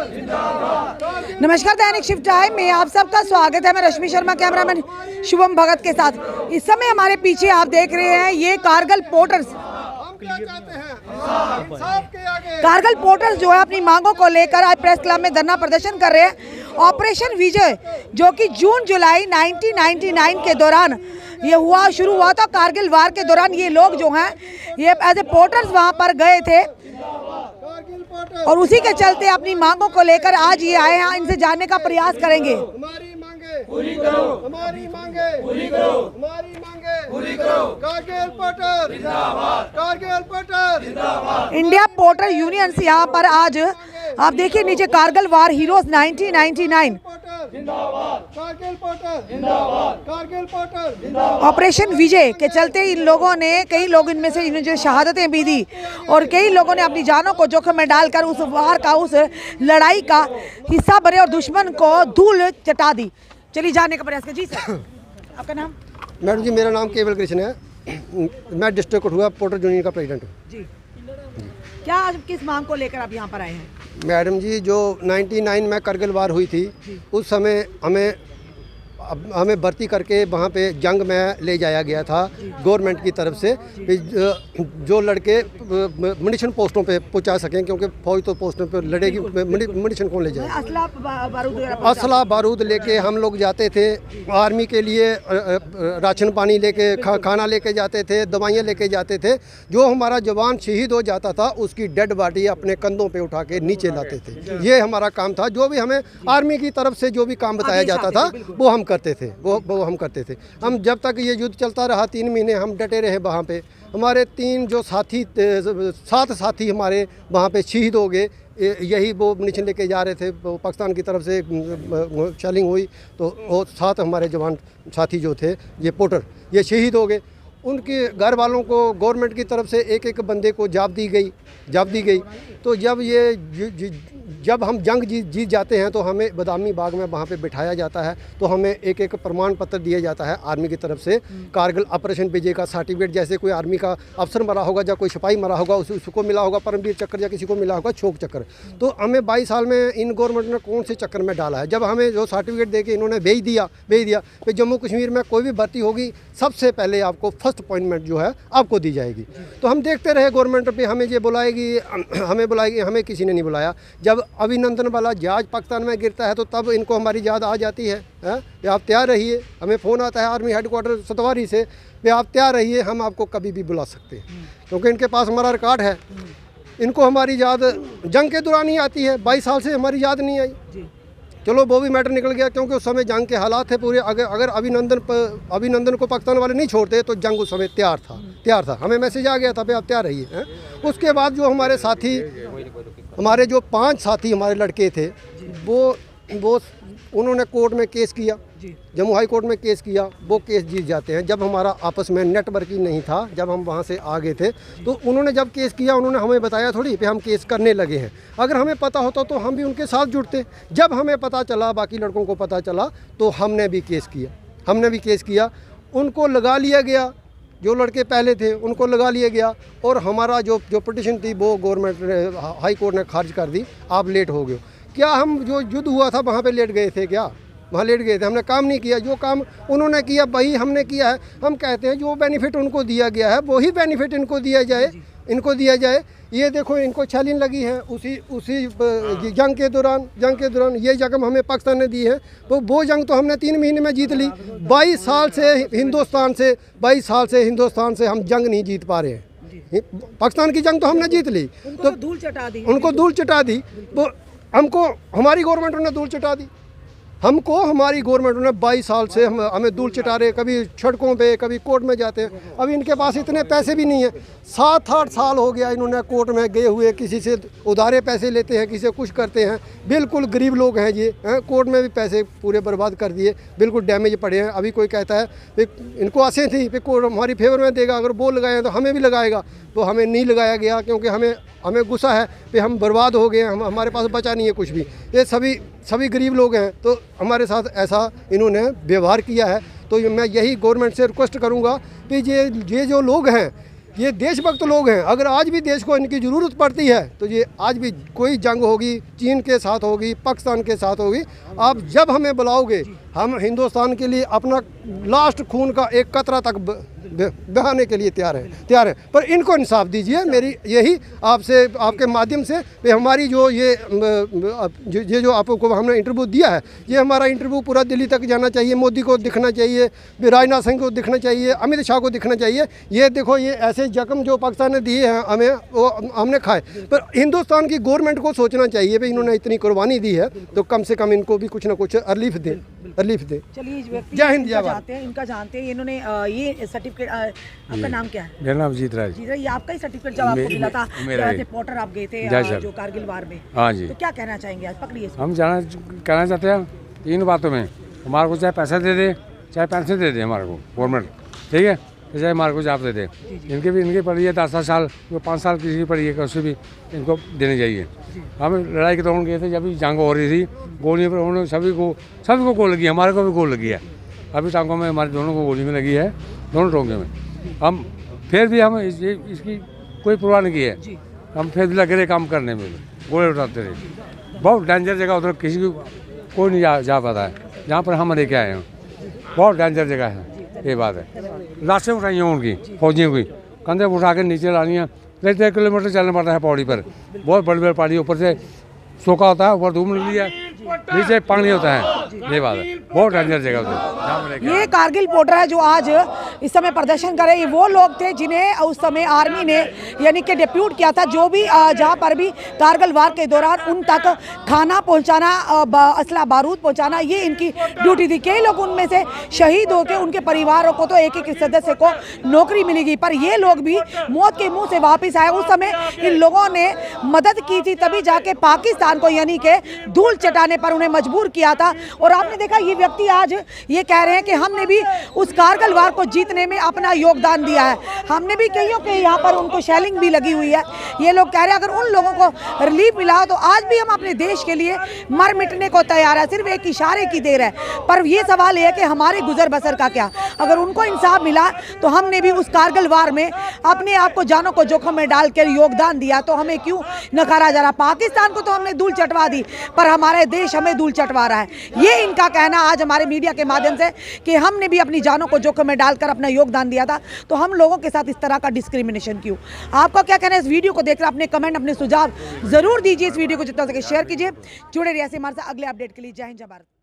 नमस्कार, दैनिक shift time में आप सबका स्वागत है। मैं रश्मि शर्मा, कैमरामैन शुभम भगत के साथ। इस समय हमारे पीछे आप देख रहे हैं ये कारगिल पोर्टर्स। कारगिल पोर्टर्स जो है अपनी मांगों को लेकर आज प्रेस क्लब में धरना प्रदर्शन कर रहे हैं। ऑपरेशन विजय जो कि जून जुलाई 1999 के दौरान ये शुरू हुआ था। कारगिल वार के दौरान ये लोग जो हैं ये एज ए पोर्टर्स वहाँ पर गए थे और उसी के चलते अपनी मांगों को लेकर आज ये आए हैं। इनसे जानने का प्रयास करेंगे। हमारी मांगे पूरी करो, हमारी मांगे पूरी करो, हमारी मांगे पूरी करो। कारगिल पोर्टर जिंदाबाद, कारगिल पोर्टर जिंदाबाद। इंडिया पोर्टर यूनियन से यहाँ पर आज आप देखिए नीचे कारगिल वार हीरोज 1999 जिंदाबाद, कारगिल पोर्टर जिंदाबाद, कारगिल पोर्टर जिंदाबाद। ऑपरेशन विजय के चलते इन लोगों ने, कई लोग इनमें से इन्होंने जो शहादतें भी दी और कई लोगों ने अपनी जानों को जोखिम में डालकर उस वार का, उस लड़ाई का हिस्सा बने और दुश्मन को धूल चटा दी। चलिए जानने का प्रयास करें। जी सर, आपका नाम? मैडम जी, मेरा नाम केवल कृष्ण है। मैं डिस्ट्रिक्ट कठुआ पोर्टर यूनियन का प्रेसिडेंट हूँ। जी, क्या आज किस मांग को लेकर आप यहाँ पर आए हैं? मैडम जी, जो 99 में कारगिल वार हुई थी उस समय हमें भर्ती करके वहाँ पे जंग में ले जाया गया था गवर्नमेंट की तरफ से, जो लड़के मुनिशन पोस्टों पे पहुँचा सकें, क्योंकि फौज तो पोस्टों पे लड़ेगी, मुनिशन कौन ले जाए। असला बारूद लेके हम लोग जाते थे। आर्मी के लिए राशन पानी लेके, खाना लेके जाते थे, दवाइयाँ लेके जाते थे। जो हमारा जवान शहीद हो जाता था उसकी डेड बॉडी अपने कंधों पे उठा के नीचे लाते थे। ये हमारा काम था। जो भी हमें आर्मी की तरफ से जो भी काम बताया जाता था वो हम करते थे, वो हम करते थे। हम जब तक ये युद्ध चलता रहा 3 महीने हम डटे रहे वहाँ पे। हमारे 7 साथी हमारे वहाँ पे शहीद हो गए। यही वो मुनिशन लेके जा रहे थे, वो पाकिस्तान की तरफ से शेलिंग हुई तो वो 7 हमारे जवान साथी जो थे ये पोर्टर ये शहीद हो गए। उनके घर वालों को गवर्नमेंट की तरफ से एक एक बंदे को जाब दी गई। तो जब हम जंग जीत जाते हैं तो हमें बदामी बाग में वहाँ पे बिठाया जाता है। तो हमें एक एक प्रमाण पत्र दिया जाता है आर्मी की तरफ से। कारगिल ऑपरेशन विजय का सर्टिफिकेट, जैसे कोई आर्मी का अफसर मरा होगा या कोई सिपाही मरा होगा उसको मिला होगा परमवीर चक्र, या किसी को मिला होगा शोक चक्र। तो हमें 22 साल में इन गवर्नमेंट ने कौन से चक्कर में डाला है। जब हमें जो सर्टिफिकेट दे के इन्होंने भेज दिया कि जम्मू कश्मीर में कोई भी भर्ती होगी सबसे पहले आपको फर्स्ट अपॉइंटमेंट जो है आपको दी जाएगी। तो हम देखते रहे गवर्नमेंट पे हमें ये बुलाएगी, हमें किसी ने नहीं बुलाया। जब अभिनंदन वाला जहाज पाकिस्तान में गिरता है तो तब इनको हमारी याद आ जाती है कि आप तैयार रहिए। हमें फ़ोन आता है आर्मी हेडक्वार्टर सतवारी से कि आप तैयार रहिए, हम आपको कभी भी बुला सकते हैं, क्योंकि इनके पास हमारा रिकॉर्ड है। इनको हमारी याद जंग के दौरान ही आती है। 22 साल से हमारी याद नहीं आई। चलो वो भी मैटर निकल गया, क्योंकि उस समय जंग के हालात थे पूरे। अगर अभिनंदन को पाकिस्तान वाले नहीं छोड़ते तो जंग उस समय तैयार था। हमें मैसेज आ गया था भाई आप तैयार रहिए। उसके बाद जो हमारे साथी, हमारे जो 5 साथी हमारे लड़के थे, वो उन्होंने कोर्ट में केस किया, जम्मू हाई कोर्ट में केस किया। वो केस जीत जाते हैं। जब हमारा आपस में नेटवर्क ही नहीं था, जब हम वहाँ से आ गए थे तो उन्होंने जब केस किया उन्होंने हमें बताया थोड़ी कि हम केस करने लगे हैं। अगर हमें पता होता तो हम भी उनके साथ जुड़ते। जब हमें पता चला, बाकी लड़कों को पता चला, तो हमने भी केस किया। उनको लगा लिया गया, जो लड़के पहले थे उनको लगा लिया गया। और हमारा जो पिटीशन थी वो गवर्नमेंट हाई कोर्ट ने खारिज कर दी। आप लेट हो गए। क्या हम जो युद्ध हुआ था वहाँ पे लेट गए थे? क्या वहाँ लेट गए थे? हमने काम नहीं किया। जो काम उन्होंने किया वही हमने किया है। हम कहते हैं जो बेनिफिट उनको दिया गया है वही बेनिफिट इनको दिया जाए। ये देखो इनको छालीन लगी है उसी जंग के दौरान ये जख्म हमें पाकिस्तान ने दी है। तो वो जंग तो हमने 3 महीने में जीत ली। 22 साल से हिंदुस्तान से हम जंग नहीं जीत पा रहे हैं। पाकिस्तान की जंग तो हमने जीत ली, तो उनको धूल चटा दी। वो हमको हमारी गवर्नमेंट ने धूल चटा दी। हमको हमारी गवर्नमेंट ने 22 साल से हमें धूल चटा रहे। कभी सड़कों पे, कभी कोर्ट में जाते हैं। अभी इनके पास इतने पैसे भी नहीं है। 7-8 साल हो गया इन्होंने कोर्ट में गए हुए, किसी से उधारे पैसे लेते हैं, किसी से कुछ करते हैं। बिल्कुल गरीब लोग हैं ये। कोर्ट में भी पैसे पूरे बर्बाद कर दिए, बिल्कुल डैमेज पड़े हैं। अभी कोई कहता है इनको आसें थी कि कोर्ट हमारी फेवर में देगा, अगर वो लगाए तो हमें भी लगाएगा। तो हमें नहीं लगाया गया, क्योंकि हमें गुस्सा है कि हम बर्बाद हो गए, हमारे पास बचा नहीं है कुछ भी। ये सभी गरीब लोग हैं, तो हमारे साथ ऐसा इन्होंने व्यवहार किया है। तो मैं यही गवर्नमेंट से रिक्वेस्ट करूंगा कि ये जो लोग हैं ये देशभक्त लोग हैं। अगर आज भी देश को इनकी ज़रूरत पड़ती है तो ये आज भी कोई जंग होगी, चीन के साथ होगी, पाकिस्तान के साथ होगी, आप जब हमें बुलाओगे हम हिंदुस्तान के लिए अपना लास्ट खून का एक कतरा तक बहाने के लिए तैयार है। पर इनको इंसाफ दीजिए। मेरी यही आपसे, आपके माध्यम से हमारी जो ये जो आपको हमने इंटरव्यू दिया है, ये हमारा इंटरव्यू पूरा दिल्ली तक जाना चाहिए, मोदी को दिखना चाहिए, राजनाथ सिंह को दिखना चाहिए, अमित शाह को दिखना चाहिए। ये देखो, ये ऐसे जख्म जो पाकिस्तान ने दिए हैं हमें, वो हमने खाए। पर हिंदुस्तान की गवर्नमेंट को सोचना चाहिए भाई, इन्होंने इतनी कुर्बानी दी है तो कम से कम इनको भी कुछ ना कुछ रिलीफ दे। चलिए, जय हिंद, जय भारत। इनका जानते हैं, इन्होंने ये सर्टिफिकेट, आपका नाम क्या है? मेरा नाम जीत राज। जी, ये आपका ही सर्टिफिकेट जब आपको मिला था, रिपोर्टर आप गए थे जो कारगिल वार में। हाँ जी। तो क्या कहना चाहेंगे आज? पकड़िए। हम कहना चाहते हैं तीन बातों में, हमारे को चाहे पैसा दे दे, चाहे पेंशन दे दे हमारे को गवर्नमेंट, ठीक है, तो चाहे हमारे को जॉब दे दे। इनकी पड़ी है 10 साल, जो 5 साल किसी की पड़ी है, उससे भी इनको देनी चाहिए। हम लड़ाई के दौरान गए थे, जब जंग हो रही थी, गोलियों पर उन्होंने सभी को गोल लगी, हमारे को भी गोल लगी है। अभी टांगों में हमारे दोनों को गोली में लगी है, दोनों टोंगे में। हम फिर भी हम इसकी कोई परवाह नहीं की है, हम फिर भी लगे रहे काम करने में, गोले उठाते रहे। बहुत डेंजर जगह, उधर किसी को कोई नहीं जा पाता है, जहाँ पर हम लेके आए हैं। बहुत डेंजर जगह है, ये बात है। लाशें उठाई हैं उनकी, फौजियों की, कंधे उठा के नीचे लानी है। 3 किलोमीटर चलना पड़ता है पौड़ी पर, बहुत बड़ी बड़ी पहाड़ी, ऊपर से सूखा होता है, ऊपर धूप निकली है, नीचे पानी होता है। ये बात है, बहुत डेंजर जगह होती है। ये कारगिल पोर्टर है जो आज इस समय प्रदर्शन कर रहे हैं। ये वो लोग थे जिन्हें उस समय आर्मी ने यानी कि डिप्यूट किया था, जो भी जहाँ पर भी कारगिल वार के दौरान उन तक खाना पहुँचाना, असला बारूद पहुँचाना, ये इनकी ड्यूटी थी। कई लोग उनमें से शहीद होकर उनके परिवारों को तो एक एक सदस्य को नौकरी मिलेगी, पर ये लोग भी मौत के मुँह से वापस आए। उस समय इन लोगों ने मदद की थी, तभी जाके पाकिस्तान को यानी कि धूल चटाने पर उन्हें मजबूर किया था। और आपने देखा, ये व्यक्ति आज ये कह रहे हैं कि हमने भी उस कारगिल वार को जीतने में अपना योगदान दिया है। हमने भी कईयों के यहाँ पर उनको शेलिंग भी लगी हुई है। ये लोग कह रहे हैं अगर उन लोगों को रिलीफ मिला तो आज भी हम अपने देश के लिए मर मिटने को तैयार है, सिर्फ एक इशारे की देर है। पर ये सवाल है कि हमारे गुजर बसर का क्या? अगर उनको इंसाफ मिला तो हमने भी उस कारगिल वार में अपने आप को जानों को जोखिम में डालकर योगदान दिया, तो हमें क्यों नकारा जा रहा? पाकिस्तान को तो हमने धूल चटवा दी, पर हमारे देश हमें धूल चटवा रहा है। ये इनका कहना आज हमारे मीडिया के माध्यम से कि हमने भी अपनी जानों को जोखिम में डालकर अपना योगदान दिया था, तो हम लोगों के साथ इस तरह का डिस्क्रिमिनेशन क्यों? आपका क्या कहना है इस वीडियो को देखकर? अपने कमेंट, अपने सुझाव जरूर दीजिए। इस वीडियो को जितना हो सके शेयर कीजिए। जुड़े रहिए ऐसे हमारे साथ अगले अपडेट के लिए। जय हिंद, जय भारत।